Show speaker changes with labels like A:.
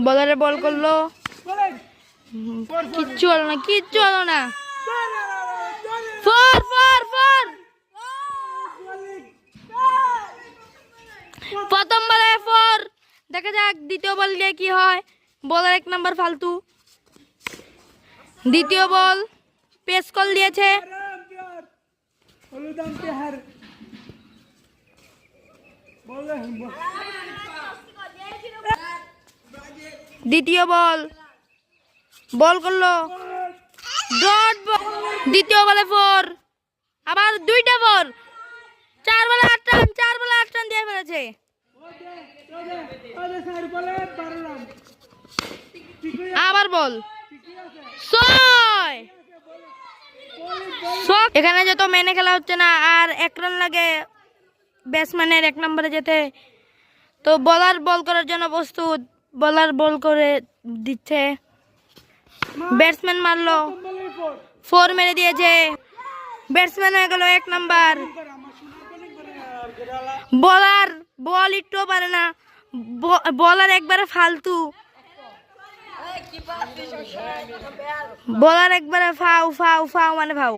A: বলারে বল করলো, কিচ্ছু হলো না, কিচ্ছু হলো না। ফোর ফোর ফোর, প্রথম বলে ফোর। দেখা যাক দ্বিতীয় বল দিয়ে কি হয়। বলার 1 নাম্বার ফালতু। দ্বিতীয় বল পেস কল দিয়েছে। দ্বিতীয় বল বল করলো, ডট বল। দ্বিতীয় বলে ফোর, আবার দুইটা বল। 4 বলে 8 রান, 4 বলে 8 রান দিয়ে ফেলেছে। আবার বল 6। এখানে যত মেনে খেলা হচ্ছে না, আর 1 রান লাগে ব্যাটসম্যানের 1 নম্বরে যেতে। তো বলার বল করার জন্য প্রস্তুত। বলার বল করে দিচ্ছে, ব্যাটসম্যান মারলো, 4 মেরে দিয়েছে। ব্যাটসম্যান হয়ে গেল 1 নাম্বার। বলার বল একটু পারে না, বলার একবারে ফালতু। বলার একবারে ফাউ ফাউ ফাউ মানে ফাউ।